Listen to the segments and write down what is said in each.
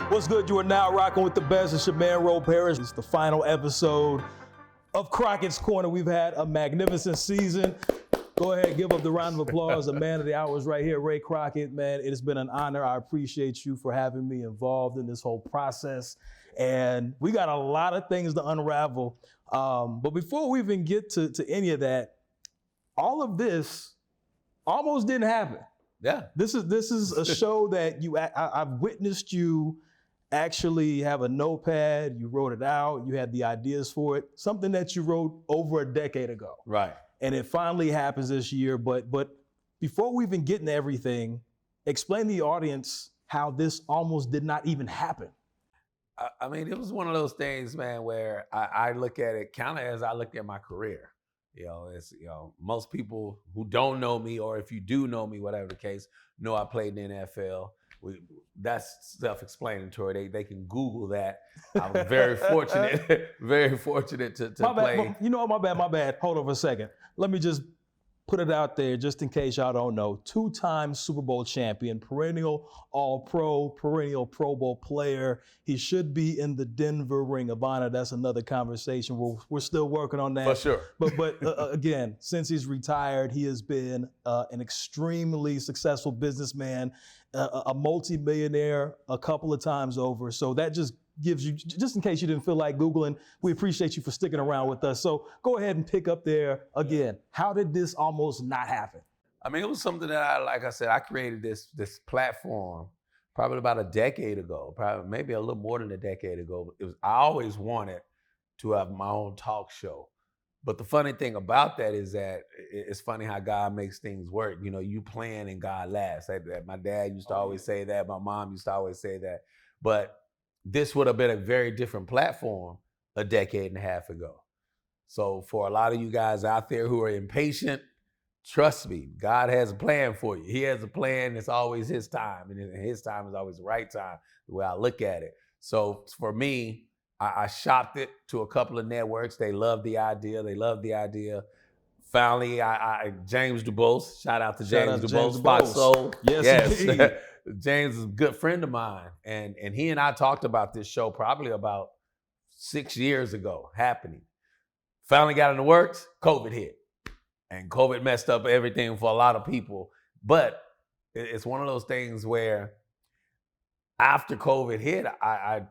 What's good? You are now rocking with the best. It's your man, Parrish. It's the final episode of Crockett's Corner. We've had a magnificent season. Go ahead, give up the round of applause. The man of the hour is right here, Ray Crockett. Man, it has been an honor. I appreciate you for having me involved in this whole process. And we got a lot of things to unravel. But before we even get to any of that, all of this almost didn't happen. Yeah. This is a show that I've witnessed you actually have a notepad, you wrote it out, you had the ideas for it, something that you wrote over a decade ago. Right. And it finally happens this year. But before we even get into everything, explain to the audience how this almost did not even happen. I mean, it was one of those things, man, where I look at it kind of as I looked at my career. Most people who don't know me, or if you do know me, whatever the case, know I played in the NFL. That's self-explanatory. They can Google that. I was very fortunate, very fortunate to play. You know what? My bad. Hold on for a second. Let me just put it out there just in case y'all don't know. 2-time Super Bowl champion, perennial All-Pro, perennial Pro Bowl player. He should be in the Denver Ring of Honor. That's another conversation. We're still working on that. For sure. But again, since he's retired, he has been an extremely successful businessman, a multi-millionaire a couple of times over. So that just gives you, just in case you didn't feel like Googling, we appreciate you for sticking around with us. So go ahead and pick up there again. How did this almost not happen? I mean, it was something that like I said, I created this platform probably about a decade ago, probably maybe a little more than a decade ago. I always wanted to have my own talk show. But the funny thing about that is that it's funny how God makes things work. You know, you plan and God laughs. My dad used to always say that. My mom used to always say that. But this would have been a very different platform a decade and a half ago. So for a lot of you guys out there who are impatient, trust me, God has a plan for you. He has a plan. It's always his time. And his time is always the right time, the way I look at it. So for me, I shopped it to a couple of networks. They loved the idea. Finally, James DuBose, shout out to James DuBose, Fox Soul. Yes. James is a good friend of mine. And he and I talked about this show probably about 6 years ago happening. Finally got in the works, COVID hit. And COVID messed up everything for a lot of people. But it's one of those things where after COVID hit, I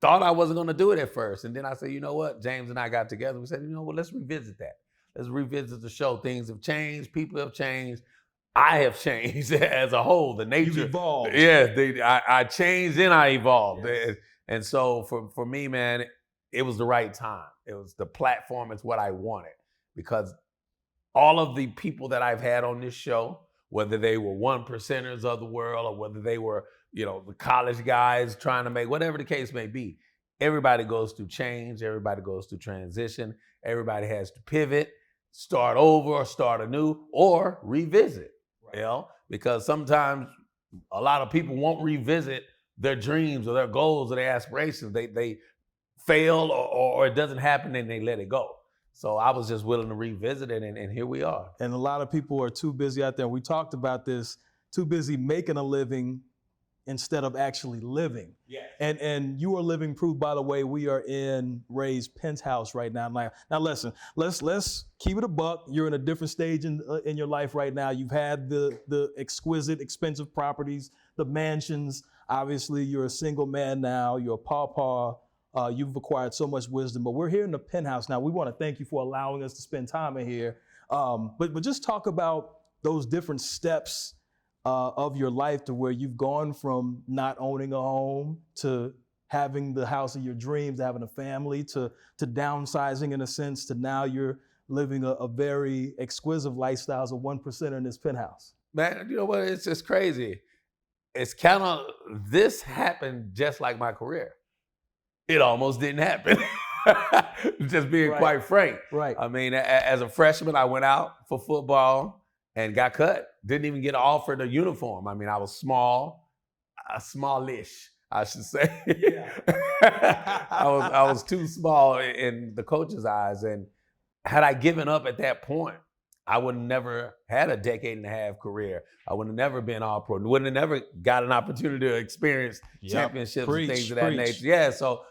thought I wasn't going to do it at first. And then I said, you know what? James and I got together. We said, you know what? Let's revisit that. Let's revisit the show. Things have changed. People have changed. I have changed as a whole. The nature. You evolved. Yeah. I changed and I evolved. Yes. And so for me, man, it was the right time. It was the platform. It's what I wanted. Because all of the people that I've had on this show, whether they were 1%ers of the world or whether they were, the college guys trying to make, whatever the case may be, everybody goes through change. Everybody goes through transition. Everybody has to pivot, start over or start anew or revisit, right. Because sometimes a lot of people won't revisit their dreams or their goals or their aspirations. They fail or it doesn't happen and they let it go. So I was just willing to revisit it and here we are. And a lot of people are too busy out there. We talked about this, too busy making a living instead of actually living. Yeah. And you are living proof, by the way. We are in Ray's penthouse right now. Now listen, let's keep it a buck. You're in a different stage in your life right now. You've had the exquisite, expensive properties, the mansions. Obviously, you're a single man now. You're a pawpaw. You've acquired so much wisdom, but we're here in the penthouse now. We want to thank you for allowing us to spend time in here. But just talk about those different steps of your life to where you've gone from not owning a home to having the house of your dreams, to having a family, to downsizing in a sense, to now you're living a very exquisite lifestyle as a 1%er in this penthouse. Man, you know what? It's just crazy. It's kind of, this happened just like my career. It almost didn't happen. Just being quite frank. Right. I mean, as a freshman, I went out for football and got cut. Didn't even get offered a uniform. I mean, I was smallish, I should say. Yeah. I was too small in the coach's eyes. And had I given up at that point, I would have never had a decade and a half career. I would have never been all pro. Would have never got an opportunity to experience championships and things of that nature. Yeah, so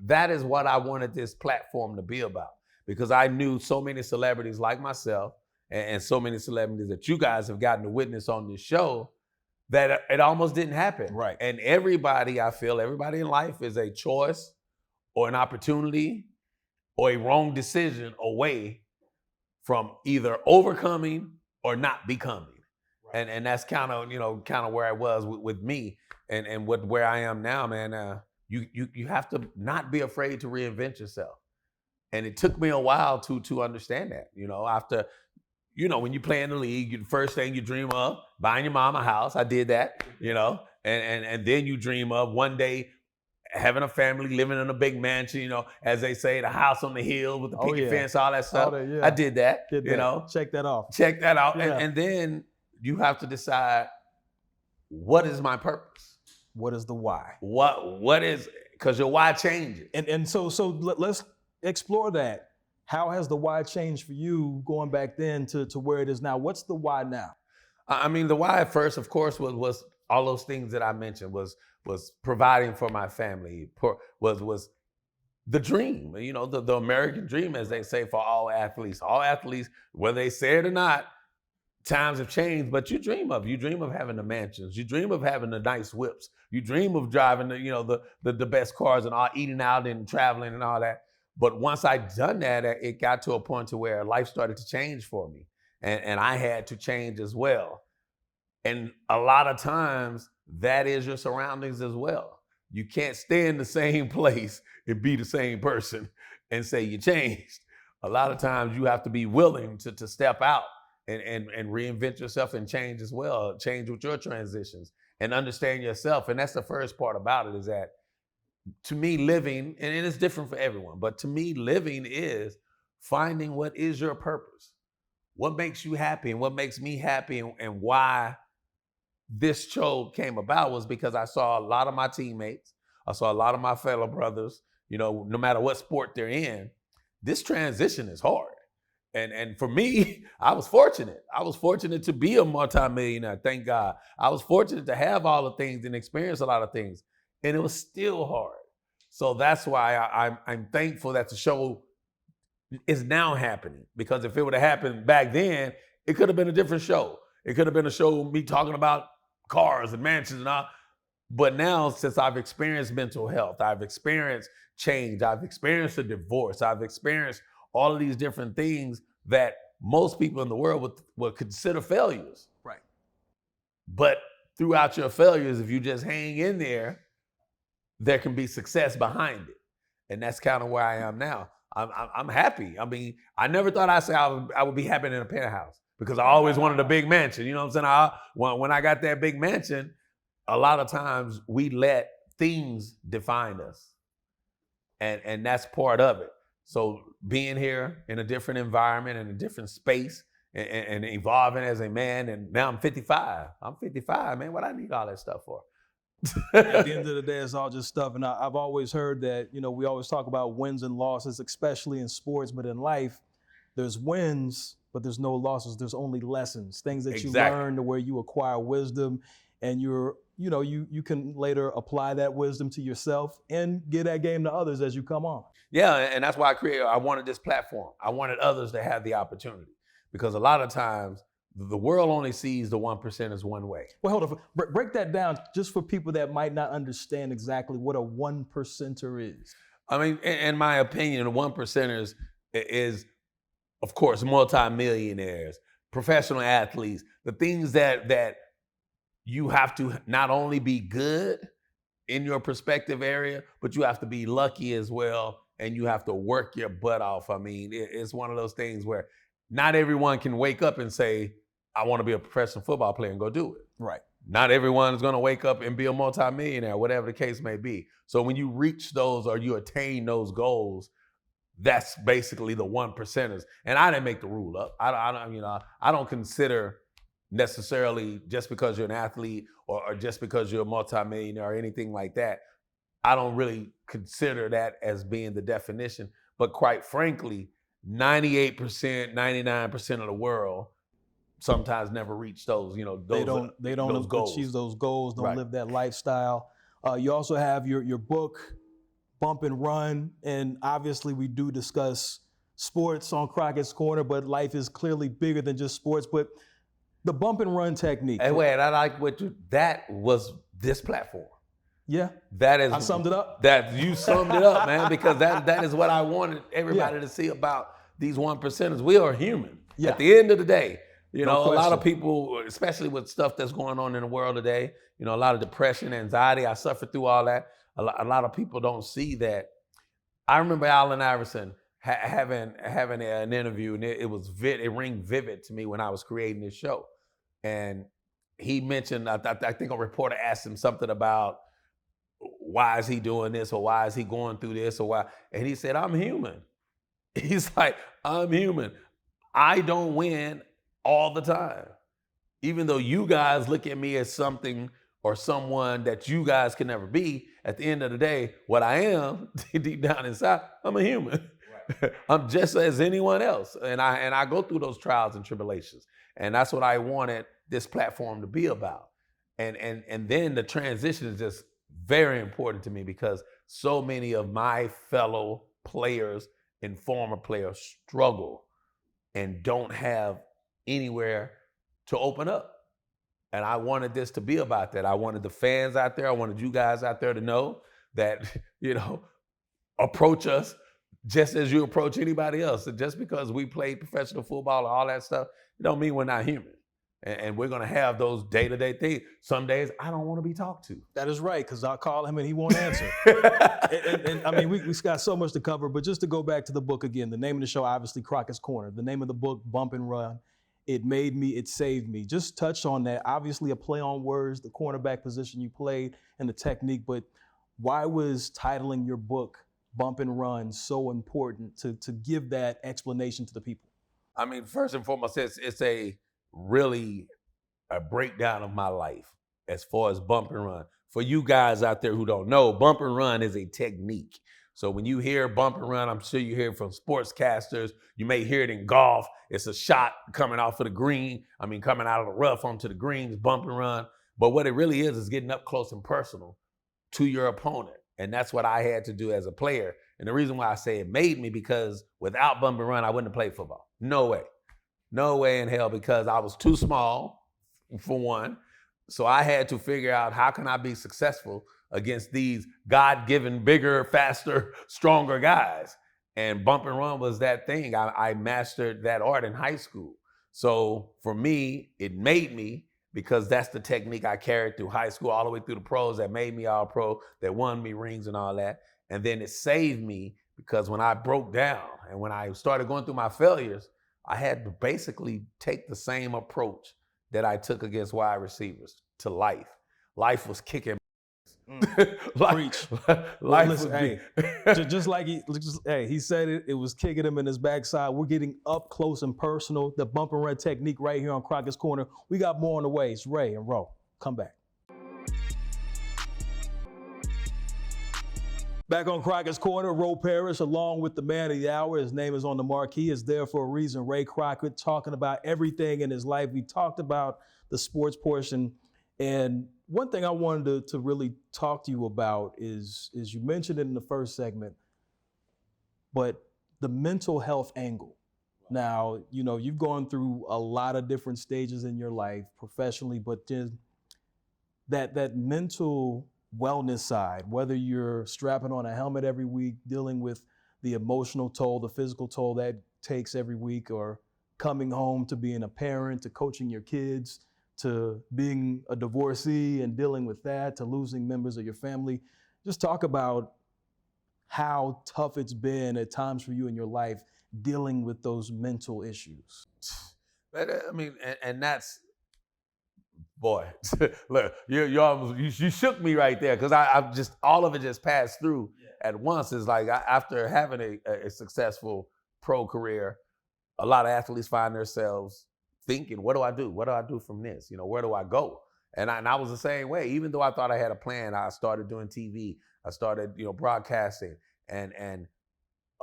that is what I wanted this platform to be about, because I knew so many celebrities like myself and so many celebrities that you guys have gotten to witness on this show that it almost didn't happen. Right. And everybody in life is a choice or an opportunity or a wrong decision away from either overcoming or not becoming. Right. And that's kind of where I was with me and where I am now, man. You have to not be afraid to reinvent yourself. And it took me a while to understand that, after, when you play in the league, the first thing you dream of, buying your mom a house. I did that, and then you dream of one day having a family, living in a big mansion, as they say, the house on the hill with the picket fence, all that stuff. I did that, Check that off. Check that out. Yeah. And then you have to decide, what is my purpose? What is the why? What is, because your why changes. And so let's explore that. How has the why changed for you going back then to where it is now? What's the why now? I mean, the why at first, of course, was all those things that I mentioned, was providing for my family, was the dream, the American dream, as they say, for all athletes. All athletes, whether they say it or not, times have changed, but you dream of having the mansions. You dream of having the nice whips. You dream of driving the best cars and all, eating out and traveling and all that. But once I'd done that, it got to a point to where life started to change for me. And I had to change as well. And a lot of times, that is your surroundings as well. You can't stay in the same place and be the same person and say you changed. A lot of times you have to be willing to step out and reinvent yourself and change as well. Change with your transitions and understand yourself. And that's the first part about it, is that, to me, living, and it's different for everyone, but to me, living is finding what is your purpose. What makes you happy and what makes me happy, and why this show came about was because I saw a lot of my teammates, I saw a lot of my fellow brothers, no matter what sport they're in, this transition is hard. And for me, I was fortunate. I was fortunate to be a multimillionaire, thank God. I was fortunate to have all the things and experience a lot of things, and it was still hard. So that's why I'm thankful that the show is now happening, because if it would have happened back then, it could have been a different show. It could have been a show of me talking about cars and mansions and all. But now, since I've experienced mental health, I've experienced change, I've experienced a divorce, I've experienced all of these different things that most people in the world would consider failures. Right. But throughout your failures, if you just hang in there can be success behind it. And that's kind of where I am now. I'm happy. I mean, I never thought I'd say I would be happy in a penthouse, because I always wanted a big mansion. You know what I'm saying? When I got that big mansion, a lot of times we let things define us. And that's part of it. So being here in a different environment, in a different space, and evolving as a man, and now I'm 55. I'm 55, man. What I need all that stuff for? At the end of the day, it's all just stuff. And I've always heard that, we always talk about wins and losses, especially in sports, but in life, there's wins, but there's no losses. There's only lessons, things that you learn, to where you acquire wisdom, and you can later apply that wisdom to yourself and give that game to others as you come on. Yeah, and that's why I wanted this platform. I wanted others to have the opportunity, because a lot of times the world only sees the 1%ers one way. Well, hold on. Break that down just for people that might not understand exactly what a 1%er is. I mean, in my opinion, the 1%ers is, of course, multimillionaires, professional athletes, the things that you have to not only be good in your perspective area, but you have to be lucky as well, and you have to work your butt off. I mean, it's one of those things where not everyone can wake up and say, I want to be a professional football player and go do it. Right. Not everyone is going to wake up and be a multimillionaire, whatever the case may be. So when you reach those or you attain those goals, that's basically the 1%ers. And I didn't make the rule up. I don't consider necessarily just because you're an athlete or just because you're a multimillionaire or anything like that. I don't really consider that as being the definition. But quite frankly, 98%, 99% of the world sometimes never reach those, They those don't goals. achieve those goals, don't Right. live that lifestyle. You also have your book, Bump and Run, and obviously we do discuss sports on Crockett's Corner, but life is clearly bigger than just sports. But the bump and run technique. Hey, wait, I like that was this platform. Yeah. That is. I summed it up? That you summed it up, man, because that is what I wanted everybody to see about these 1%ers. We are human. Yeah. At the end of the day, No a lot of question. people, especially with stuff that's going on in the world today, a lot of depression, anxiety, I suffered through all that. A lot of people don't see that. I remember Allen Iverson having an interview, and it rang vivid to me when I was creating this show. And he mentioned, I think a reporter asked him something about, why is he doing this, or why is he going through this, or why? And he said, I'm human. He's like, I'm human. I don't win all the time. Even though you guys look at me as something or someone that you guys can never be, at the end of the day, what I am, deep down inside, I'm a human. Right. I'm just as anyone else. And I go through those trials and tribulations. And that's what I wanted this platform to be about. And then the transition is just very important to me, because so many of my fellow players and former players struggle and don't have anywhere to open up. And I wanted this to be about that. I wanted the fans out there, I wanted you guys out there to know that, approach us just as you approach anybody else. And just because we play professional football and all that stuff, it don't mean we're not human. And we're going to have those day-to-day things. Some days I don't want to be talked to. That is right, because I'll call him and he won't answer. and I mean, we've got so much to cover, but just to go back to the book again, the name of the show, obviously, Crockett's Corner. The name of the book, Bump and Run. It made me, it saved me. Just touch on that. Obviously, a play on words, the cornerback position you played and the technique, but why was titling your book Bump and Run so important to give that explanation to the people? I mean, first and foremost, it's really a breakdown of my life as far as bump and run. For you guys out there who don't know, bump and run is a technique. So when you hear bump and run, I'm sure you hear it from sportscasters. You may hear it in golf. It's a shot coming off of the green. Coming out of the rough onto the greens, bump and run. But what it really is getting up close and personal to your opponent. And that's what I had to do as a player. And the reason why I say it made me, because without bump and run, I wouldn't have played football. No way. No way in hell, because I was too small, for one. So I had to figure out, how can I be successful against these God-given, bigger, faster, stronger guys? And bump and run was that thing. I mastered that art in high school. So for me, it made me, because that's the technique I carried through high school, all the way through the pros, that made me all pro, that won me rings and all that. And then it saved me, because when I broke down and when I started going through my failures, I had to basically take the same approach that I took against wide receivers to life. Life was kicking. Preach. Life Listen, just like he said it was kicking him in his backside. We're getting up close and personal. The bump and run technique right here on Crockett's Corner. We got more on the way. It's Ray and Ro. Come back. Back on Crockett's Corner, Ro Parrish, along with the man of the hour. His name is on the marquee. Is there for a reason. Ray Crockett, talking about everything in his life. We talked about the sports portion. And one thing I wanted to really talk to you about is you mentioned it in the first segment, but the mental health angle. Now, you've gone through a lot of different stages in your life professionally, but just that mental wellness side, whether you're strapping on a helmet every week, dealing with the emotional toll, the physical toll that takes every week, or coming home to being a parent, to coaching your kids, to being a divorcee and dealing with that, to losing members of your family. Just talk about how tough it's been at times for you in your life dealing with those mental issues. And that's, boy, look, you shook me right there, because I've just, all of it just passed through at once. It's like, after having a successful pro career, a lot of athletes find themselves thinking, what do I do? What do I do from this? Where do I go? And I was the same way. Even though I thought I had a plan, I started doing TV. I started, broadcasting. And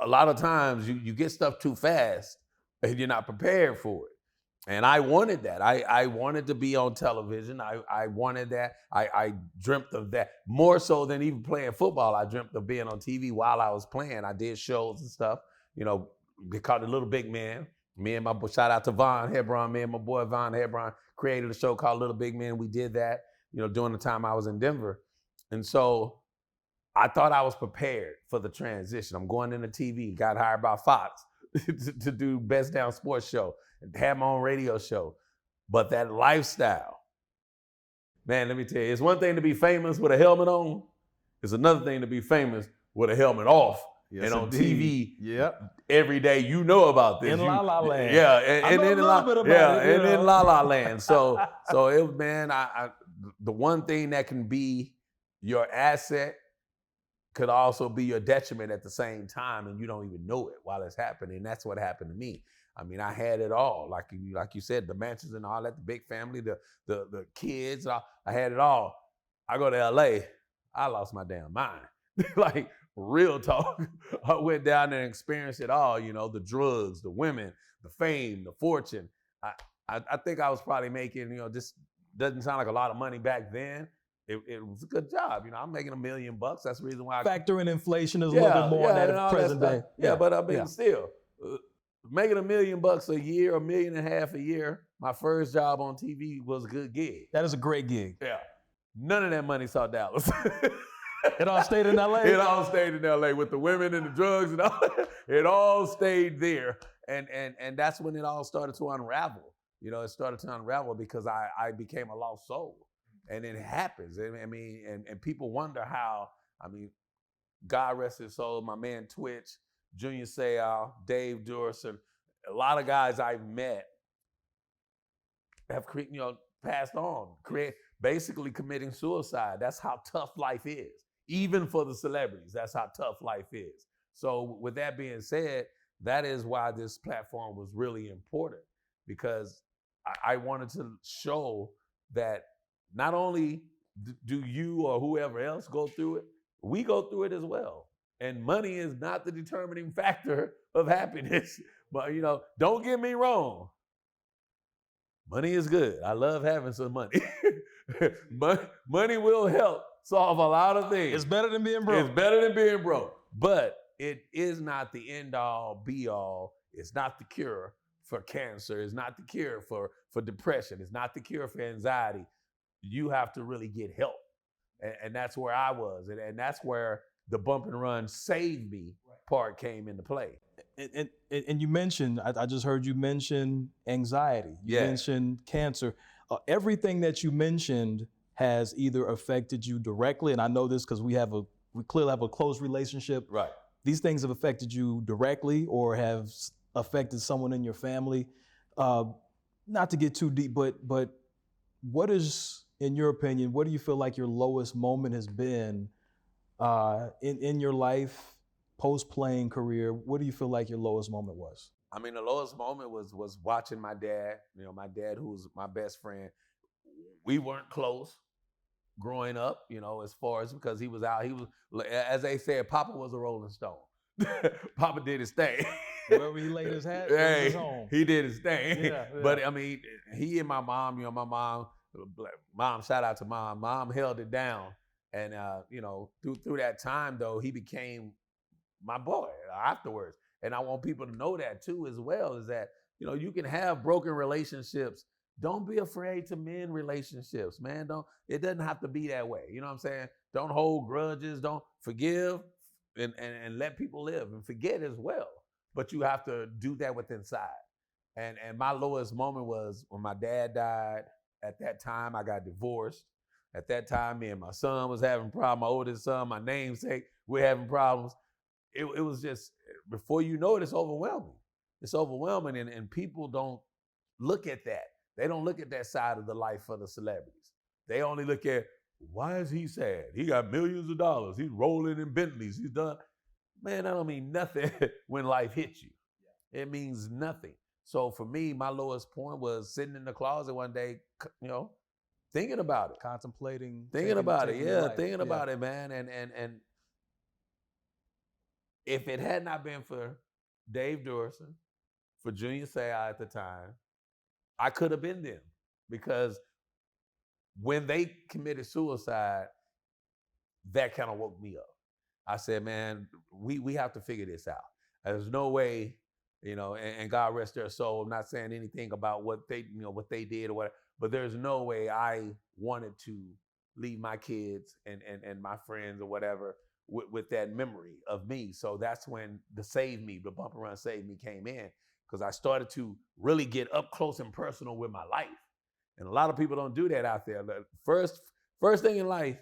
a lot of times you get stuff too fast and you're not prepared for it. And I wanted that. I wanted to be on television. I wanted that. I dreamt of that more so than even playing football. I dreamt of being on TV while I was playing. I did shows and stuff. You know, they called it Little Big Man. Me and my boy, shout out to Von Hebron. Me and my boy Von Hebron created a show called Little Big Man. We did that, you know, during the time I was in Denver. And so I thought I was prepared for the transition. I'm going into TV, got hired by Fox to do Best Down Sports Show, had my own radio show. But that lifestyle, man, let me tell you, it's one thing to be famous with a helmet on. It's another thing to be famous with a helmet off. Yes, and on indeed. TV every day, you know about this. In La La Land. Yeah, I know a little bit about it, in La La Land. So it was, man, the one thing that can be your asset could also be your detriment at the same time, and you don't even know it while it's happening. And that's what happened to me. I mean, I had it all, like you said, the mansions and all that, the big family, the kids. I had it all. I go to LA, I lost my damn mind. Like, real talk. I went down there and experienced it all. You know, the drugs, the women, the fame, the fortune. I think I was probably making, you know, this doesn't sound like a lot of money back then. It was a good job. You know, I'm making $1 million. That's the reason why. Factor in inflation is a little bit more in that present day. Yeah, but I mean, still, making $1 million a year, $1.5 million a year. My first job on TV was a good gig. That is a great gig. Yeah. None of that money saw Dallas. It all stayed in LA? It all stayed in LA with the women and the drugs and all. It all stayed there. And that's when it all started to unravel. You know, it started to unravel because I became a lost soul. And it happens. I mean, and people wonder how, I mean, God rest his soul, my man Twitch, Junior Seau, Dave Durson, a lot of guys I've met have, you know, passed on, basically committing suicide. That's how tough life is. Even for the celebrities, that's how tough life is. So with that being said, that is why this platform was really important, because I wanted to show that not only do you or whoever else go through it, we go through it as well. And money is not the determining factor of happiness. But, you know, don't get me wrong. Money is good. I love having some money. But money will help solve a lot of things. It's better than being broke. It's better than being broke. But it is not the end all, be all. It's not the cure for cancer. It's not the cure for depression. It's not the cure for anxiety. You have to really get help. And that's where I was. And that's where the bump and run saved me part came into play. And you mentioned, I just heard you mention anxiety. You mentioned cancer. Everything that you mentioned has either affected you directly, and I know this because we clearly have a close relationship. Right. These things have affected you directly or have affected someone in your family. Not to get too deep, but what is, in your opinion, what do you feel like your lowest moment has been in your life, post-playing career? What do you feel like your lowest moment was? I mean, the lowest moment was watching my dad. You know, my dad, who was my best friend. We weren't close growing up, you know, as far as, because he was out. He was, as they said, Papa was a Rolling Stone. Papa did his thing. Wherever he laid his hat, hey, his home. He did his thing. Yeah. But I mean, he and my mom, you know, my mom, shout out to mom. Mom held it down. And, you know, through that time, though, he became my boy afterwards. And I want people to know that, too, as well, is that, you know, you can have broken relationships. Don't be afraid to mend relationships, man. It doesn't have to be that way. You know what I'm saying? Don't hold grudges. Don't forgive and let people live and forget as well. But you have to do that with inside. And my lowest moment was when my dad died. At that time, I got divorced. At that time, me and my son was having problems. My oldest son, my namesake, we're having problems. It was just, before you know it, it's overwhelming. It's overwhelming, and people don't look at that. They don't look at that side of the life for the celebrities. They only look at, why is he sad? He got millions of dollars. He's rolling in Bentleys. He's done. Man, that don't mean nothing when life hits you. It means nothing. So for me, my lowest point was sitting in the closet one day, you know, thinking about it. Contemplating. Thinking about it, man. And If it had not been for Dave Dorson, for Junior Seau at the time, I could have been them. Because when they committed suicide, that kind of woke me up. I said, man, we have to figure this out. There's no way, and God rest their soul. I'm not saying anything about what they did or whatever, but there's no way I wanted to leave my kids and my friends or whatever with that memory of me. So that's when the Bump and Run Save Me came in, because I started to really get up close and personal with my life. And a lot of people don't do that out there. The first thing in life,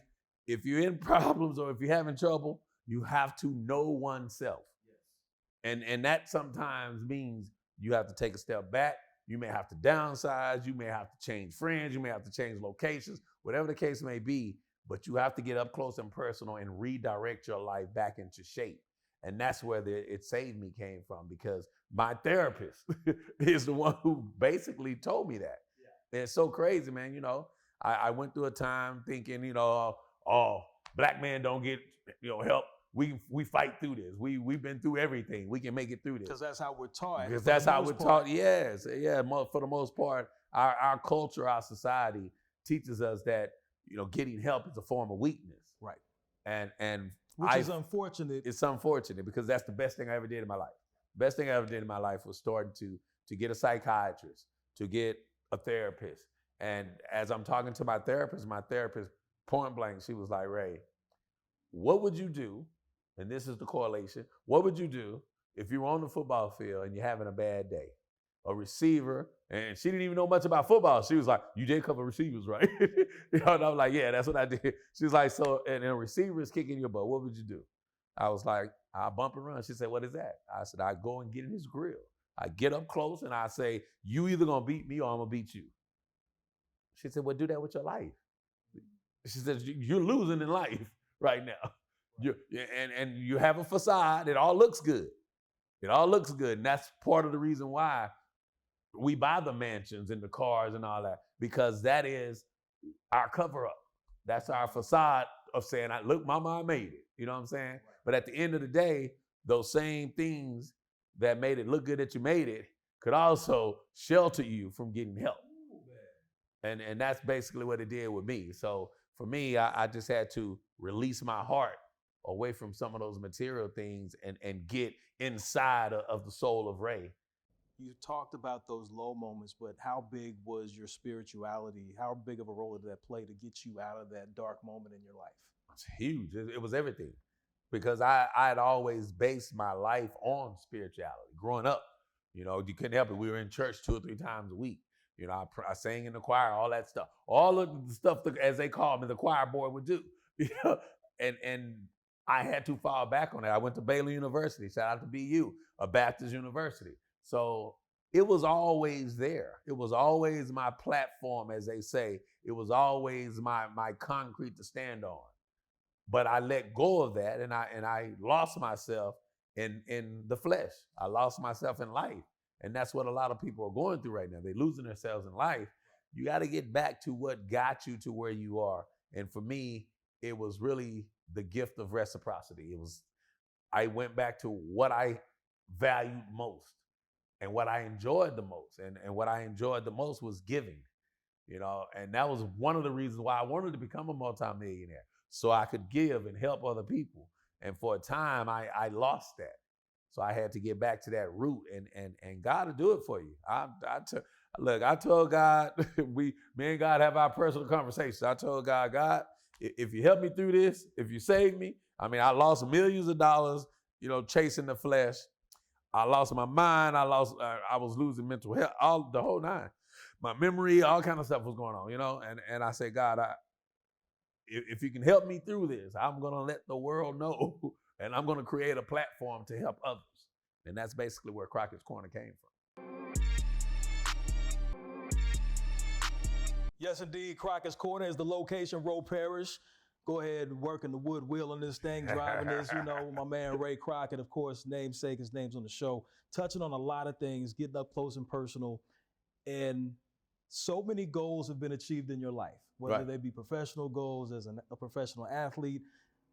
if you're in problems or if you're having trouble, you have to know oneself. Yes. And that sometimes means you have to take a step back. You may have to downsize. You may have to change friends. You may have to change locations, whatever the case may be. But you have to get up close and personal and redirect your life back into shape. And that's where It Saved Me came from, because my therapist is the one who basically told me that. Yeah. And it's so crazy, man. I went through a time thinking, black men don't get help. We fight through this. We've been through everything. We can make it through this. Because that's how we're taught. Because that's how we're taught. Yes, yeah. For the most part, our culture, our society teaches us that getting help is a form of weakness. Right. And which is unfortunate. It's unfortunate, because that's the best thing I ever did in my life. Best thing I ever did in my life was starting to get a psychiatrist, to get a therapist. And as I'm talking to my therapist point blank, she was like, Ray, what would you do? And this is the correlation. What would you do if you were on the football field and you're having a bad day? A receiver, and she didn't even know much about football. She was like, you did cover receivers, right? And I'm like, yeah, that's what I did. She was like, so, and a receiver is kicking your butt. What would you do? I was like, I bump and run. She said, what is that? I said, I go and get in his grill. I get up close and I say, you either gonna beat me or I'm gonna beat you. She said, well, do that with your life. She said, you're losing in life right now. And you have a facade. It all looks good. And that's part of the reason why we buy the mansions and the cars and all that, because that is our cover up. That's our facade of saying, look, mama, I made it. You know what I'm saying? Right. But at the end of the day, those same things that made it look good that you made it could also shelter you from getting help. And that's basically what it did with me. So for me, I just had to release my heart away from some of those material things and get inside of the soul of Ray. You talked about those low moments, but how big was your spirituality? How big of a role did that play to get you out of that dark moment in your life? It's huge. It was everything, because I had always based my life on spirituality. Growing up, you couldn't help it. We were in church 2 or 3 times a week. I sang in the choir, all that stuff. All of the stuff, as they call me, the choir boy would do. And I had to fall back on it. I went to Baylor University. Shout out to BU, a Baptist university. So it was always there. It was always my platform, as they say. It was always my concrete to stand on. But I let go of that, and I lost myself in the flesh. I lost myself in life. And that's what a lot of people are going through right now. They're losing themselves in life. You got to get back to what got you to where you are. And for me, it was really the gift of reciprocity. I went back to what I valued most and what I enjoyed the most. And what I enjoyed the most was giving, and that was one of the reasons why I wanted to become a multimillionaire, so I could give and help other people. And for a time, I lost that. So I had to get back to that root, and God will do it for you. I told God, me and God have our personal conversations. I told God, if you help me through this, if you save me, I lost millions of dollars, chasing the flesh. I lost my mind. I was losing mental health, the whole nine. My memory, all kind of stuff was going on, and I said, God, if you can help me through this, I'm going to let the world know, and I'm going to create a platform to help others. And that's basically where Crockett's Corner came from. Yes, indeed. Crockett's Corner is the location. Parrish. Go ahead and work in the wood wheel on this thing, driving this, my man Ray Crockett, of course, namesake, his name's on the show, touching on a lot of things, getting up close and personal. And so many goals have been achieved in your life, whether they be professional goals as a professional athlete,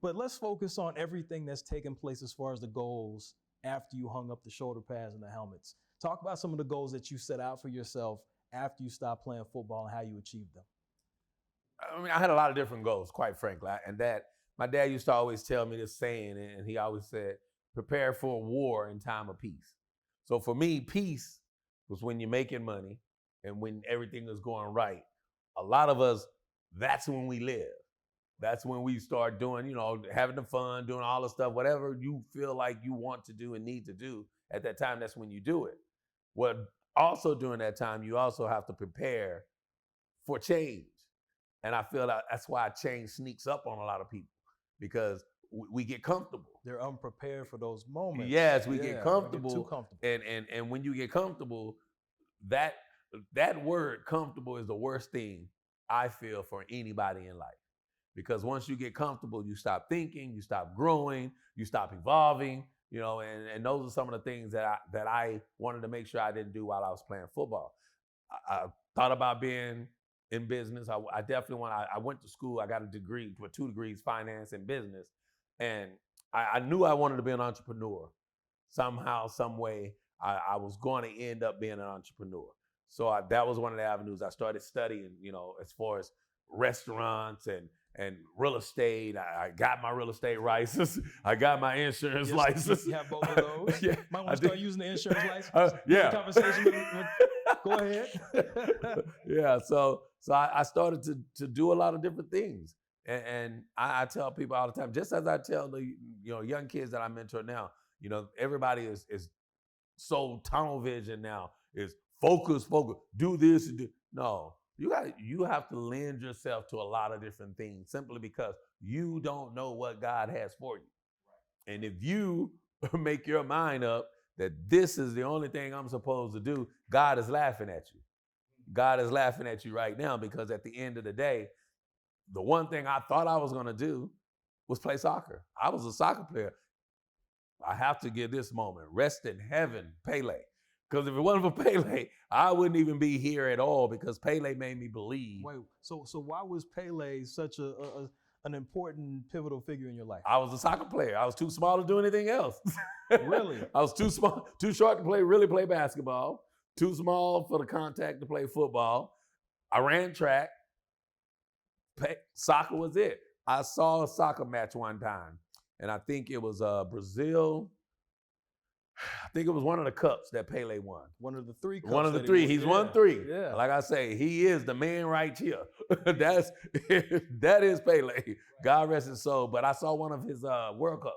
But let's focus on everything that's taken place as far as the goals after you hung up the shoulder pads and the helmets. Talk about some of the goals that you set out for yourself after you stopped playing football and how you achieved them. I mean, I had a lot of different goals, quite frankly. And that my dad used to always tell me this saying, and he always said, prepare for a war in time of peace. So for me, peace was when you're making money and when everything is going right. A lot of us, that's when we live. That's when we start doing, having the fun, doing all the stuff, whatever you feel like you want to do and need to do at that time, that's when you do it. What also during that time, you also have to prepare for change. And I feel that's why change sneaks up on a lot of people, because we get comfortable. They're unprepared for those moments. Yes, we get comfortable. We get too comfortable. And when you get comfortable, that word comfortable is the worst thing I feel for anybody in life. Because once you get comfortable, you stop thinking, you stop growing, you stop evolving, and those are some of the things that I wanted to make sure I didn't do while I was playing football. I thought about being in business. I definitely I went to school. I got a degree, with 2 degrees, finance and business. And I knew I wanted to be an entrepreneur. Somehow, some way, I was going to end up being an entrepreneur. So that was one of the avenues I started studying, as far as restaurants and real estate. I got my real estate license. I got my insurance license. You have both of those? Yeah, Might want to start using the insurance license. Yeah. Conversation go ahead. Yeah, so I started to do a lot of different things. And I tell people all the time, just as I tell the young kids that I mentor now, everybody is so tunnel vision now, is focus, do this and do. No. You have to lend yourself to a lot of different things simply because you don't know what God has for you. Right. And if you make your mind up that this is the only thing I'm supposed to do, God is laughing at you. God is laughing at you right now, because at the end of the day, the one thing I thought I was going to do was play soccer. I was a soccer player. I have to give this moment. Rest in heaven, Pele. Because if it wasn't for Pele, I wouldn't even be here at all, because Pele made me believe. Wait, so why was Pele such an important, pivotal figure in your life? I was a soccer player. I was too small to do anything else. Really? I was too small, too short to play basketball, too small for the contact to play football. I ran track. Soccer was it. I saw a soccer match one time, and I think it was Brazil. I think it was one of the cups that Pele won. One of the 3 cups. One of the 3. He's won 3. Yeah. Like I say, he is the man right here. That is Pele. God rest his soul. But I saw one of his World Cups,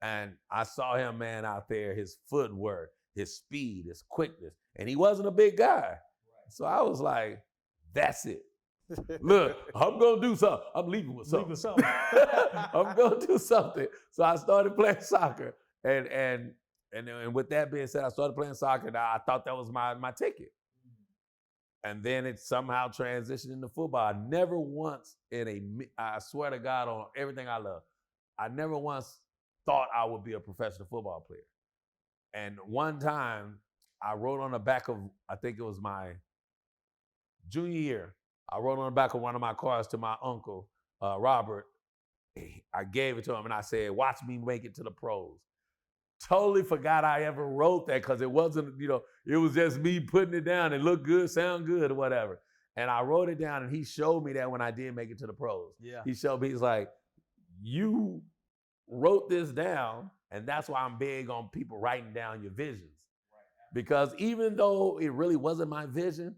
and I saw him, man, out there, his footwork, his speed, his quickness. And he wasn't a big guy. Right. So I was like, that's it. Look, I'm going to do something. I'm leaving with something. I'm going to do something. So I started playing soccer. And with that being said, I started playing soccer. And I thought that was my ticket. And then it somehow transitioned into football. I never once I swear to God on everything I love, I never once thought I would be a professional football player. And one time I wrote on the back of, I think it was my junior year, I wrote on the back of one of my cars to my uncle, Robert. I gave it to him and I said, watch me make it to the pros. Totally forgot I ever wrote that, because it wasn't, it was just me putting it down and look good, sound good or whatever. And I wrote it down, and he showed me that when I did make it to the pros. Yeah. He showed me, he's like, you wrote this down, and that's why I'm big on people writing down your visions. Right. Because even though it really wasn't my vision,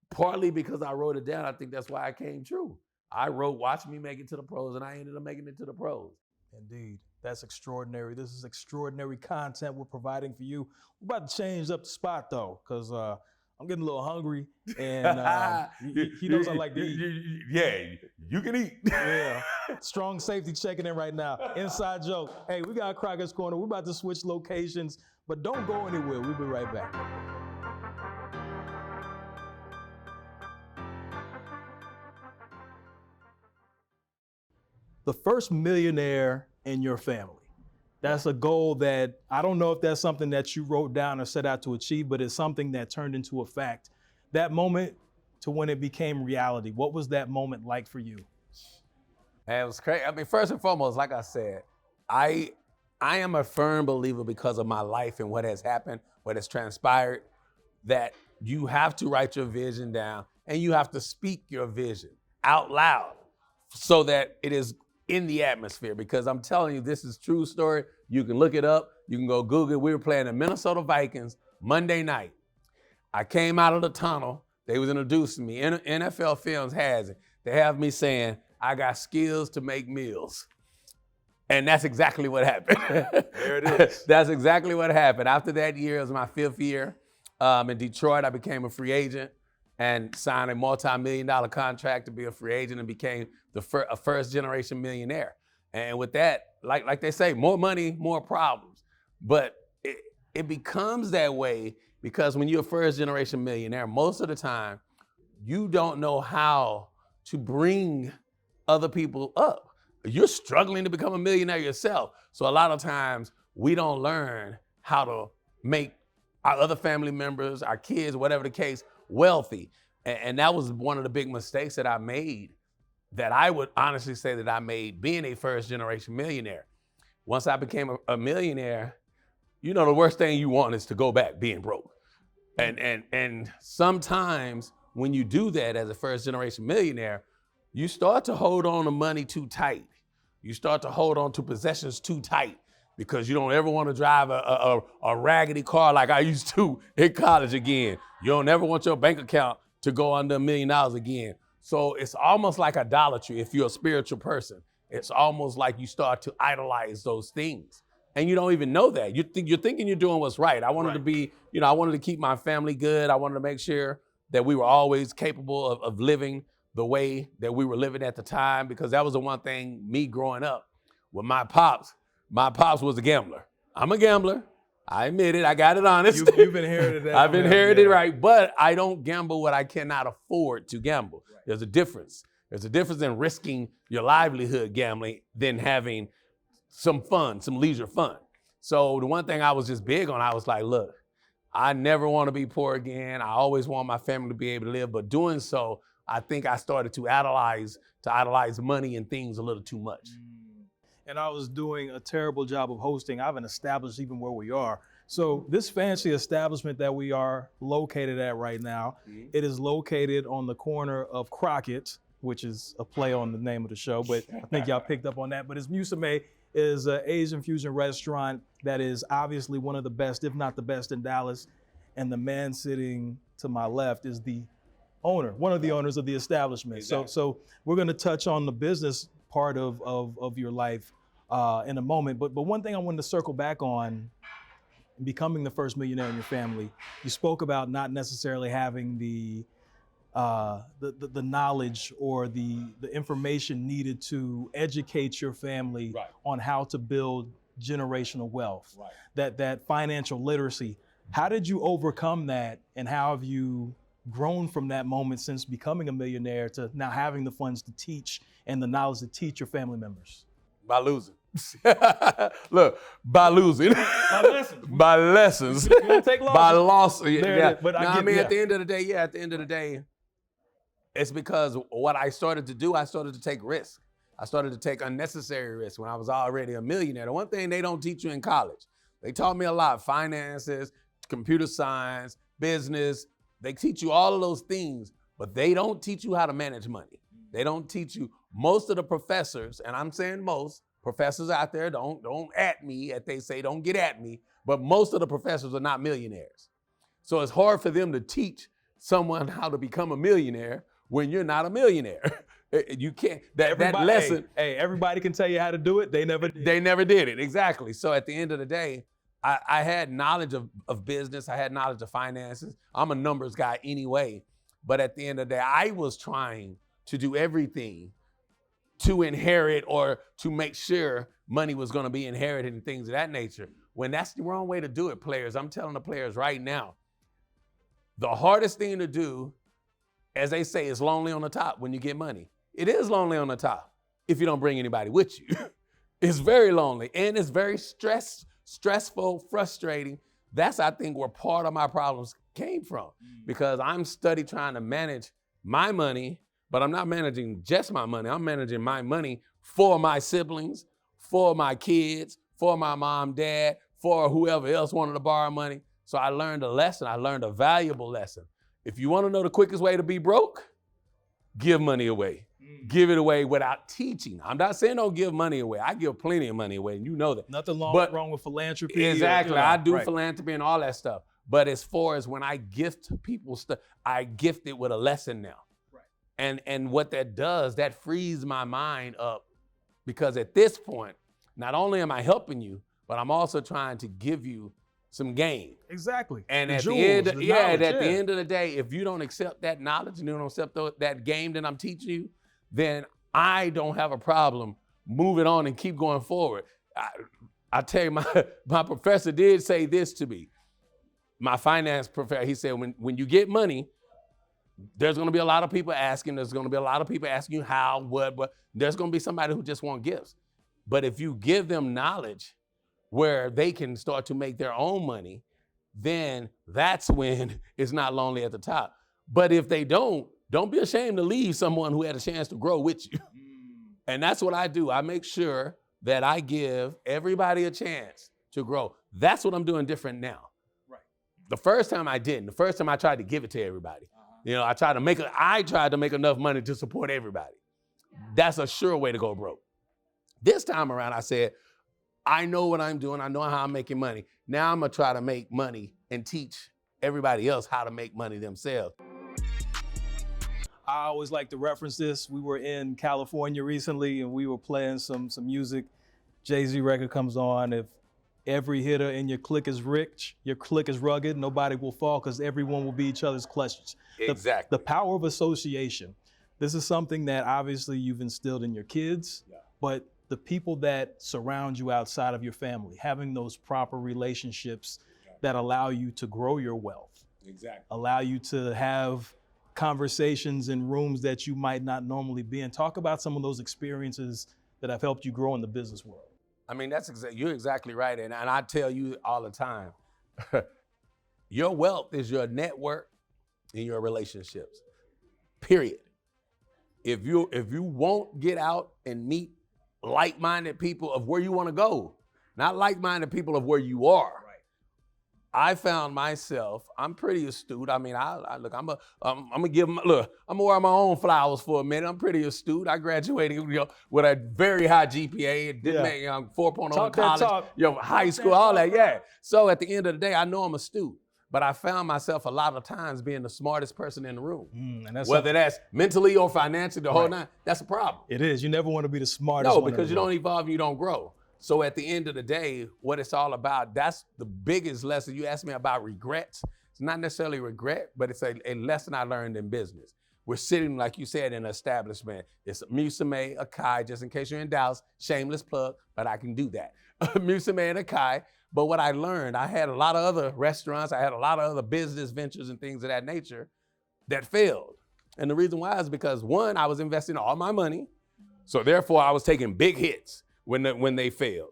partly because I wrote it down, I think that's why it came true. I wrote, watch me make it to the pros, and I ended up making it to the pros. Indeed. That's extraordinary. This is extraordinary content we're providing for you. We're about to change up the spot, though, because I'm getting a little hungry, and he knows I like to eat. Yeah, you can eat. Yeah. Strong safety checking in right now. Inside joke. Hey, we got Crockett's Corner. We're about to switch locations, but don't go anywhere. We'll be right back. The first millionaire in your family. That's a goal that I don't know if that's something that you wrote down or set out to achieve, but it's something that turned into a fact. That moment to when it became reality, what was that moment like for you? And it was crazy. I mean, first and foremost, like I said, I am a firm believer because of my life and what has happened, what has transpired, that you have to write your vision down and you have to speak your vision out loud so that it is in the atmosphere. Because I'm telling you, this is true story. You can look it up. You can go Google it. We were playing the Minnesota Vikings Monday night. I came out of the tunnel. They was introducing me. NFL Films has it. They have me saying, I got skills to make meals. And that's exactly what happened. There it is. That's exactly what happened. After that year, it was my 5th year. In Detroit, I became a free agent and signed a multi-million-dollar contract to be a free agent and became a first-generation millionaire. And with that, like they say, more money, more problems. But it becomes that way because when you're a first-generation millionaire, most of the time, you don't know how to bring other people up. You're struggling to become a millionaire yourself. So a lot of times we don't learn how to make our other family members, our kids, whatever the case, wealthy. And that was one of the big mistakes that I made, that I would honestly say that I made being a first generation millionaire. Once I became a millionaire, you know, the worst thing you want is to go back being broke. And sometimes when you do that as a first generation millionaire, you start to hold on to money too tight. You start to hold on to possessions too tight because you don't ever want to drive a raggedy car like I used to in college again. You don't ever want your bank account to go under $1 million again. So it's almost like idolatry if you're a spiritual person. It's almost like you start to idolize those things. And you don't even know that. You're thinking you're doing what's right. I wanted to be, I wanted to keep my family good. I wanted to make sure that we were always capable of living the way that we were living at the time, because that was the one thing, me growing up with my pops was a gambler. I'm a gambler. I admit it. I got it honest. You've inherited that. I've inherited it, right. But I don't gamble what I cannot afford to gamble. Right. There's a difference. There's a difference in risking your livelihood gambling than having some fun, some leisure fun. So the one thing I was just big on, I was like, look, I never want to be poor again. I always want my family to be able to live. But doing so, I think I started to idolize money and things a little too much. And I was doing a terrible job of hosting. I haven't established even where we are. So this fancy establishment that we are located at right now, it is located on the corner of Crockett, which is a play on the name of the show, but I think y'all picked up on that. But it's Musume is an Asian fusion restaurant that is obviously one of the best, if not the best, in Dallas. And the man sitting to my left is the owner, one of the owners of the establishment. Exactly. So we're going to touch on the business part of your life in a moment. But one thing I wanted to circle back on, becoming the first millionaire in your family, you spoke about not necessarily having the knowledge or the information needed to educate your family on how to build generational wealth, that financial literacy. How did you overcome that, and how have you grown from that moment since becoming a millionaire to now having the funds to teach and the knowledge to teach your family members? By losing. Look, by losing. By lessons. By lessons. You don't take losses. By loss. Yeah. But at the end of the day, it's because what I started to do, I started to take risks. I started to take unnecessary risks when I was already a millionaire. The one thing they don't teach you in college, they taught me a lot: finances, computer science, business. They teach you all of those things, but they don't teach you how to manage money. They don't teach you. Most of the professors, and I'm saying most professors out there, don't at me, as they say, don't get at me, but most of the professors are not millionaires. So it's hard for them to teach someone how to become a millionaire when you're not a millionaire. You can't, that lesson. Hey, everybody can tell you how to do it. They never did. They never did it, exactly. So at the end of the day, I had knowledge of business. I had knowledge of finances. I'm a numbers guy anyway. But at the end of the day, I was trying to do everything to inherit or to make sure money was going to be inherited and things of that nature. When that's the wrong way to do it, players. I'm telling the players right now, the hardest thing to do, as they say, is lonely on the top when you get money. It is lonely on the top if you don't bring anybody with you. It's very lonely, and it's very stressful, frustrating. That's, I think, where part of my problems came from, because I'm trying to manage my money but I'm not managing just my money. I'm managing my money for my siblings, for my kids, for my mom, dad, for whoever else wanted to borrow money. So I learned a lesson. I learned a valuable lesson. If you want to know the quickest way to be broke, give money away. Give it away without teaching. I'm not saying don't give money away. I give plenty of money away, and you know that. Nothing wrong with philanthropy. Exactly. I do right. philanthropy and all that stuff. But as far as when I gift people stuff, I gift it with a lesson now. Right. And what that does, that frees my mind up, because at this point, not only am I helping you, but I'm also trying to give you some gain. Exactly. And the at jewels, the end, the knowledge, at the end of the day, if you don't accept that knowledge and you don't accept that game that I'm teaching you, then I don't have a problem moving on and keep going forward. I tell you, my professor did say this to me. My finance professor, he said, when you get money, there's going to be a lot of people asking. There's going to be a lot of people asking you how, what, but there's going to be somebody who just want gifts. But if you give them knowledge where they can start to make their own money, then that's when it's not lonely at the top. But if they don't be ashamed to leave someone who had a chance to grow with you. And that's what I do. I make sure that I give everybody a chance to grow. That's what I'm doing different now. Right. The first time I didn't. The first time I tried to give it to everybody. You know, I tried to make enough money to support everybody. That's a sure way to go broke. This time around, I said, I know what I'm doing. I know how I'm making money. Now I'm going to try to make money and teach everybody else how to make money themselves. I always like to reference this. We were in California recently and we were playing some music. Jay-Z record comes on. If every hitter in your clique is rich, your clique is rugged, nobody will fall because everyone will be each other's clutches. Exactly. The power of association. This is something that obviously you've instilled in your kids, but the people that surround you outside of your family, having those proper relationships that allow you to grow your wealth, allow you to have conversations in rooms that you might not normally be in. Talk about some of those experiences that have helped you grow in the business world. I mean, you're exactly right. And I tell you all the time, your wealth is your network and your relationships, period. If you won't get out and meet like-minded people of where you want to go, not like-minded people of where you are. I found myself, I'm pretty astute. I mean, I'm gonna wear my own flowers for a minute. I'm pretty astute. I graduated, with a very high GPA. Did make 4.0 in college, high school, all that. Yeah. So at the end of the day, I know I'm astute, but I found myself a lot of times being the smartest person in the room. And whether that's mentally or financially, the whole nine, that's a problem. It is. You never want to be the smartest. No, because you don't evolve and you don't grow. So at the end of the day, what it's all about, that's the biggest lesson. You asked me about regrets. It's not necessarily regret, but it's a lesson I learned in business. We're sitting, like you said, in an establishment. It's Musume, Akai, just in case you're in Dallas, shameless plug, but I can do that. Musume and Akai. But what I learned, I had a lot of other restaurants, I had a lot of other business ventures and things of that nature that failed. And the reason why is because, one, I was investing all my money. So therefore, I was taking big hits when they failed.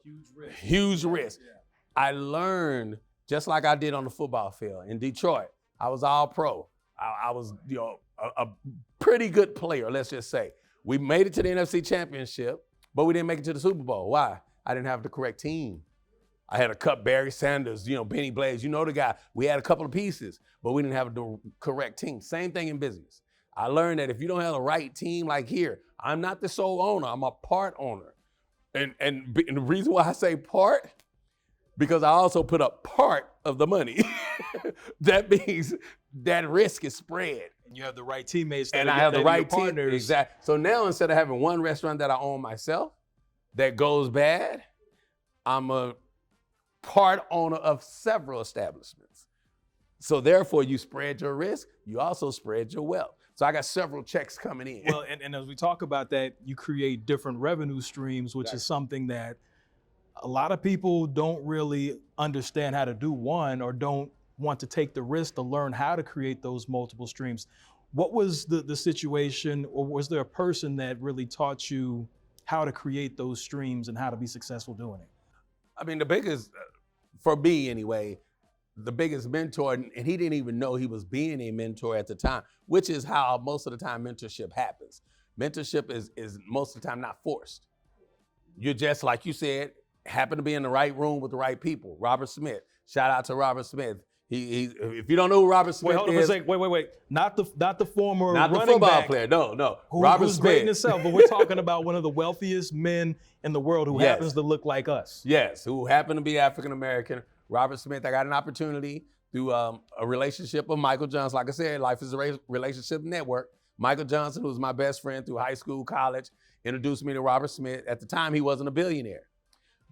Huge risk. Yeah. I learned, just like I did on the football field in Detroit. I was all pro. I was a pretty good player, let's just say. We made it to the NFC Championship, but we didn't make it to the Super Bowl. Why? I didn't have the correct team. I had a cut Barry Sanders, Benny Blades, the guy. We had a couple of pieces, but we didn't have the correct team. Same thing in business. I learned that if you don't have the right team, like here, I'm not the sole owner, I'm a part owner. And the reason why I say part, because I also put up part of the money. That means that risk is spread. And you have the right teammates. And I have the right partners. Exactly. So now instead of having one restaurant that I own myself that goes bad, I'm a part owner of several establishments. So therefore you spread your risk, you also spread your wealth. So I got several checks coming in. Well, and as we talk about that, you create different revenue streams, which is something that a lot of people don't really understand how to do, one, or don't want to take the risk to learn how to create those multiple streams. What was the situation, or was there a person that really taught you how to create those streams and how to be successful doing it? I mean, the biggest, for me anyway, the biggest mentor, and he didn't even know he was being a mentor at the time, which is how most of the time mentorship happens. Mentorship is most of the time not forced. You're just, like you said, happen to be in the right room with the right people. Robert Smith, shout out to Robert Smith. He if you don't know who Robert Smith hold on is, for a second. Wait. Not the former not the running football back player. No. Robert who's Smith. Great in himself, but we're talking about one of the wealthiest men in the world who Yes. happens to look like us. Yes, who happen to be African American. Robert Smith. I got an opportunity through a relationship with Michael Johnson. Like I said, life is a relationship network. Michael Johnson, who was my best friend through high school, college, introduced me to Robert Smith. At the time, he wasn't a billionaire,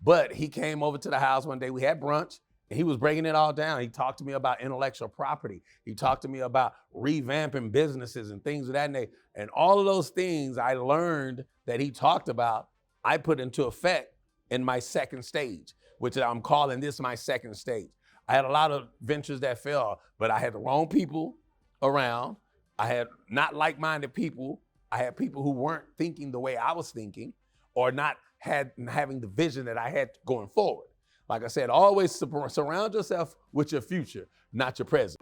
but he came over to the house one day. We had brunch. And he was breaking it all down. He talked to me about intellectual property. He talked to me about revamping businesses and things of that nature. And all of those things I learned that he talked about, I put into effect in my second stage, which I'm calling this my second stage. I had a lot of ventures that failed, but I had the wrong people around. I had not like-minded people. I had people who weren't thinking the way I was thinking or not having the vision that I had going forward. Like I said, always surround yourself with your future, not your present.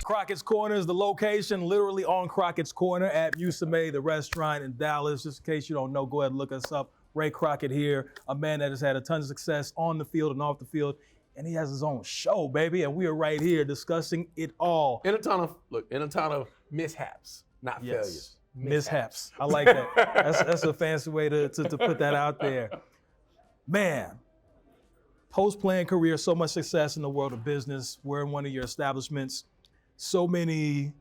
Crockett's Corner is the location, literally on Crockett's Corner at Musume, the restaurant in Dallas. Just in case you don't know, go ahead and look us up. Ray Crockett here, a man that has had a ton of success on the field and off the field, and he has his own show, baby, and we are right here discussing it all. In a ton of mishaps, not failures. Mishaps. I like that. That's a fancy way to put that out there. Man. Post-playing career, so much success in the world of business. We're in one of your establishments. So many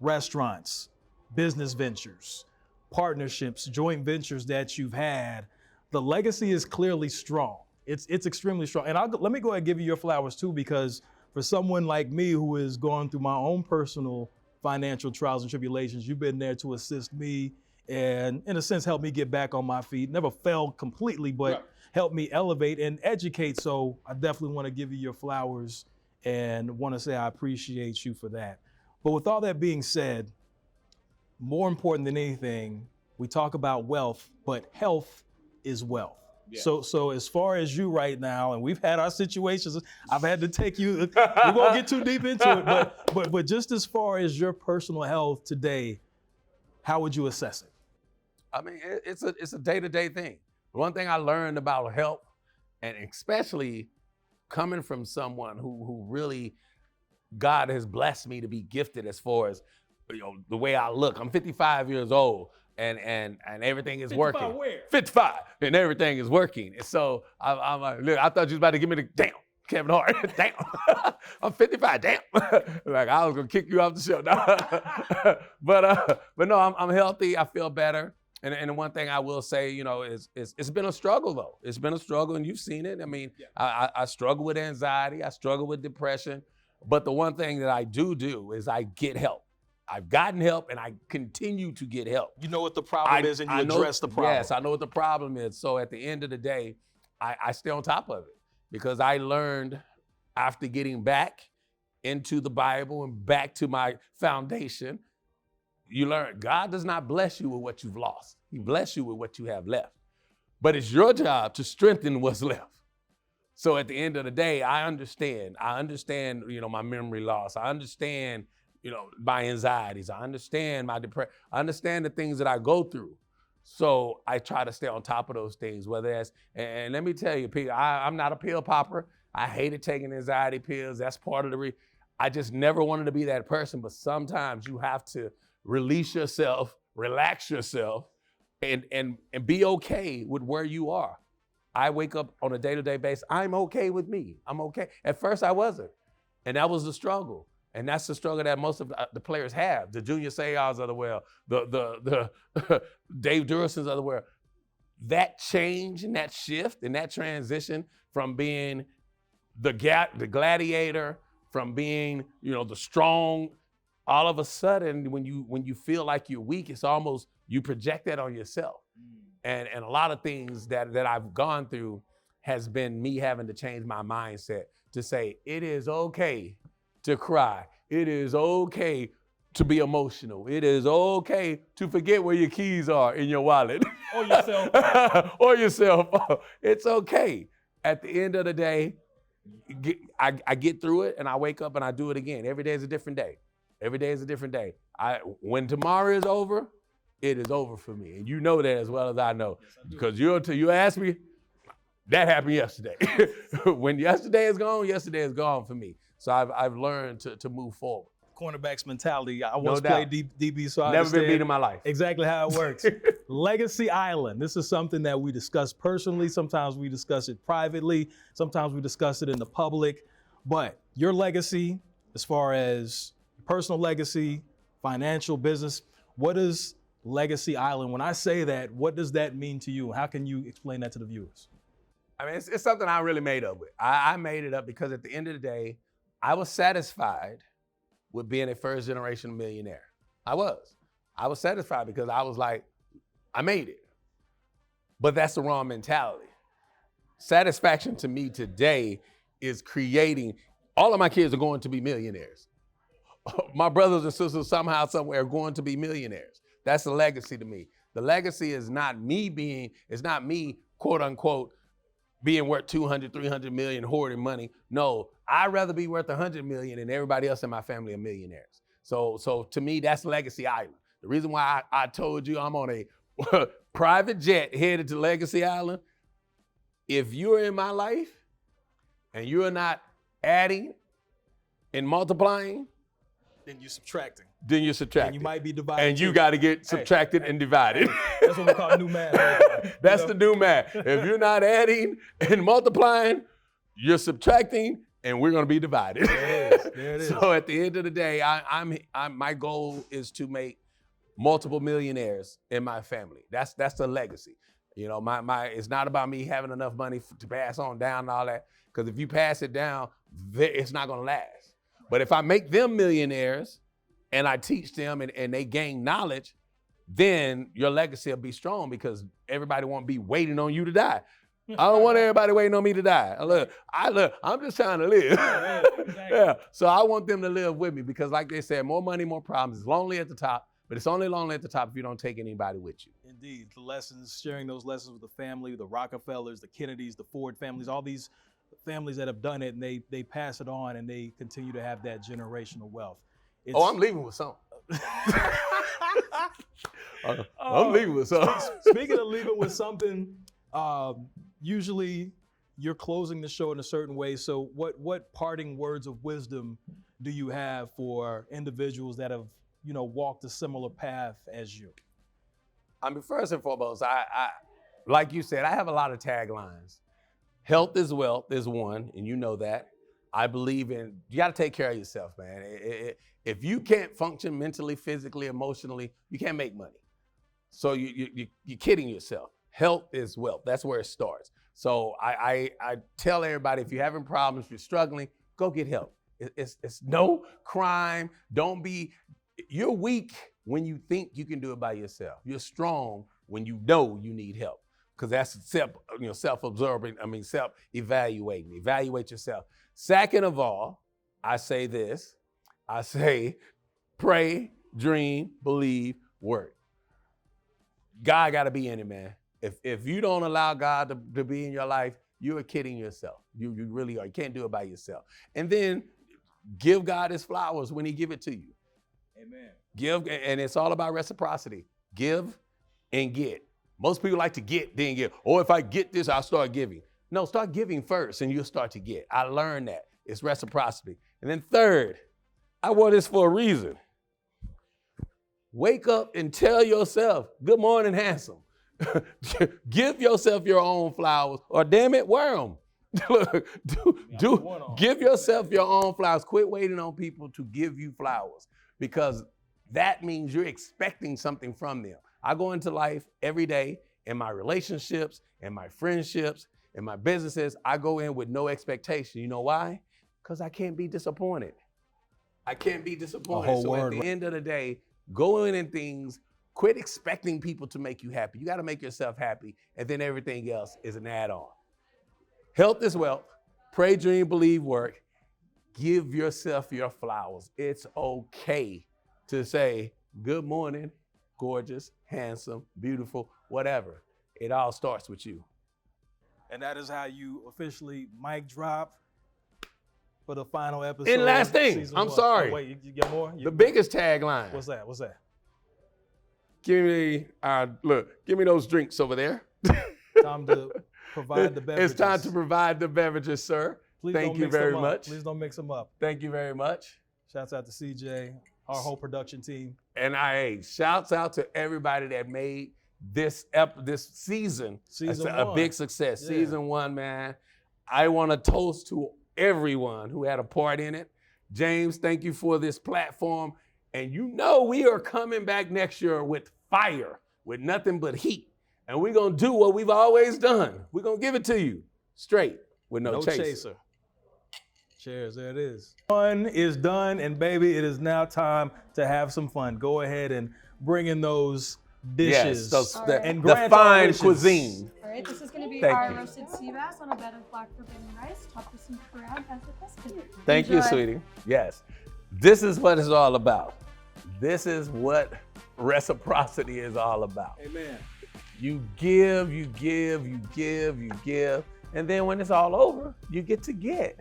restaurants, business ventures, partnerships, joint ventures that you've had. The legacy is clearly strong. It's extremely strong. And let me go ahead and give you your flowers too, because for someone like me who is going through my own personal financial trials and tribulations, you've been there to assist me and, in a sense, help me get back on my feet. Never failed completely, but help me elevate and educate. So I definitely want to give you your flowers and want to say I appreciate you for that. But with all that being said, more important than anything, we talk about wealth, but health is wealth. Yeah. So as far as you right now, and we've had our situations, I've had to take you, we won't get too deep into it, but just as far as your personal health today, how would you assess it? I mean, it's a day-to-day thing. One thing I learned about health, and especially coming from someone who really, God has blessed me to be gifted as far as, the way I look. I'm 55 years old and everything is 55 working. Where? 55 and everything is working. And so I'm like, look, I thought you was about to give me the damn Kevin Hart. Damn. I'm 55. Damn. Like I was gonna kick you off the show. But no, I'm healthy. I feel better. And one thing I will say, is it's been a struggle though. It's been a struggle, and you've seen it. I mean, I struggle with anxiety. I struggle with depression. But the one thing that I do is I get help. I've gotten help, and I continue to get help. You know what the problem is, and you address the problem. Yes, I know what the problem is. So at the end of the day, I stay on top of it because I learned after getting back into the Bible and back to my foundation, you learn God does not bless you with what you've lost. He bless you with what you have left. But it's your job to strengthen what's left. So at the end of the day, I understand, my memory loss. I understand, my anxieties. I understand my depression. I understand the things that I go through. So I try to stay on top of those things, whether that's, and let me tell you, Peter, I'm not a pill popper. I hated taking anxiety pills. That's part of the I just never wanted to be that person, but sometimes you have to release yourself, relax yourself, and be okay with where you are. I wake up on a day-to-day basis. I'm okay with me. I'm okay. At first, I wasn't, and that was the struggle. And that's the struggle that most of the players have. The Junior Seau's of the world, the Dave Durisons of the world. That change and that shift and that transition from being the gladiator, from being the strong. All of a sudden, when you feel like you're weak, it's almost you project that on yourself. And a lot of things that I've gone through has been me having to change my mindset to say it is okay to cry. It is okay to be emotional. It is okay to forget where your keys are in your wallet. Or yourself. Or yourself. It's okay. At the end of the day, I get through it and I wake up and I do it again. Every day is a different day. Every day is a different day. When tomorrow is over, it is over for me. And you know that as well as I know. Yes, I because you ask me, that happened yesterday. When yesterday is gone for me. So I've learned to move forward. Cornerback's mentality. I once played DB, so I never been beat in my life. Exactly how it works. Legacy Island. This is something that we discuss personally. Sometimes we discuss it privately. Sometimes we discuss it in the public. But your legacy, as far as personal legacy, financial, business, what is Legacy Island? When I say that, what does that mean to you? How can you explain that to the viewers? I mean, it's something I really made up with. I made it up because at the end of the day, I was satisfied with being a first generation millionaire. I was satisfied because I was like, I made it. But that's the wrong mentality. Satisfaction to me today is creating, all of my kids are going to be millionaires. My brothers and sisters somehow, somewhere are going to be millionaires. That's the legacy to me. The legacy is not me quote unquote, being worth 200, 300 million, hoarding money. No, I'd rather be worth 100 million and everybody else in my family are millionaires. So to me, that's Legacy Island. The reason why I told you I'm on a private jet headed to Legacy Island, if you're in my life and you're not adding and multiplying, then you're subtracting. And you might be divided. And you got to get subtracted and divided. That's what we call new math. Right? That's the new math. If you're not adding and multiplying, you're subtracting, and we're going to be divided. There it is. So at the end of the day, my goal is to make multiple millionaires in my family. That's the legacy. You know, it's not about me having enough money to pass on down and all that. Because if you pass it down, it's not going to last. But if I make them millionaires and I teach them and they gain knowledge, then your legacy will be strong because everybody won't be waiting on you to die. I don't want everybody waiting on me to die. I'm just trying to live. Yeah. So I want them to live with me because like they said, more money, more problems. It's lonely at the top, but it's only lonely at the top if you don't take anybody with you. Indeed. The lessons, sharing those lessons with the family, the Rockefellers, the Kennedys, the Ford families, all these families that have done it, and they pass it on and they continue to have that generational wealth. I'm leaving with something. I'm leaving with something. Speaking of leaving with something, usually you're closing the show in a certain way. So what parting words of wisdom do you have for individuals that have, walked a similar path as you? I mean, first and foremost, I like you said, I have a lot of taglines. Health is wealth is one, and you know that. I believe in, you got to take care of yourself, man. If you can't function mentally, physically, emotionally, you can't make money. So you're kidding yourself. Health is wealth. That's where it starts. So I tell everybody, if you're having problems, if you're struggling, go get help. It's no crime. You're weak when you think you can do it by yourself. You're strong when you know you need help. Because that's self-absorbing, self-evaluating. Evaluate yourself. Second of all, I say this. I say, pray, dream, believe, work. God got to be in it, man. If you don't allow God to be in your life, you are kidding yourself. You really are. You can't do it by yourself. And then give God his flowers when he give it to you. Amen. Give, and it's all about reciprocity. Give and get. Most people like to get, then give. Or if I get this, I'll start giving. No, start giving first and you'll start to get. I learned that. It's reciprocity. And then third, I wore this for a reason. Wake up and tell yourself, good morning, handsome. Give yourself your own flowers, or damn it, wear them. Give yourself your own flowers. Quit waiting on people to give you flowers because that means you're expecting something from them. I go into life every day in my relationships, in my friendships, in my businesses. I go in with no expectation. You know why? Because I can't be disappointed. I can't be disappointed. So at the end of the day, go in and things, quit expecting people to make you happy. You got to make yourself happy, and then everything else is an add-on. Health is wealth. Pray, dream, believe, work. Give yourself your flowers. It's okay to say, good morning, gorgeous, handsome, beautiful, whatever. It all starts with you. And that is how you officially mic drop. for the final episode. And last thing, season I'm one. sorry. Oh, wait, you got more? The biggest tagline. What's that? What's that? Give me, give me those drinks over there. Time to provide the beverages. It's time to provide the beverages, sir. Please Thank don't you mix them very up. much. Please don't mix them up. Thank you very much. Shouts out to CJ, our whole production team. And shouts out to everybody that made this season a big success. Yeah. Season 1, man. I want to toast to everyone who had a part in it. James, thank you for this platform. And you know we are coming back next year with fire, with nothing but heat. And we're going to do what we've always done. We're going to give it to you straight with no chaser. Cheers, there it is. Fun is done, and baby, it is now time to have some fun. Go ahead and bring in those dishes. Yes, and the grant fine our wishes. cuisine. All right, this is going to be Thank our you. roasted sea bass on a bed of black forbidden rice, topped with some crab as a biscuit. Thank you, Enjoy. sweetie. Yes. This is what it's all about. This is what reciprocity is all about. Amen. You give, you give, you give, you give, and then when it's all over, you get to get.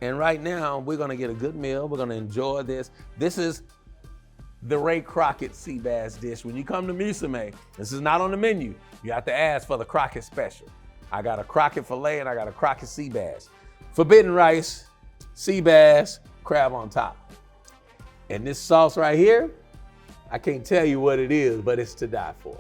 And right now, we're gonna get a good meal. We're gonna enjoy this. This is the Ray Crockett sea bass dish. When you come to Musume, this is not on the menu. You have to ask for the Crockett special. I got a Crockett filet and I got a Crockett sea bass. Forbidden rice, sea bass, crab on top. And this sauce right here, I can't tell you what it is, but it's to die for.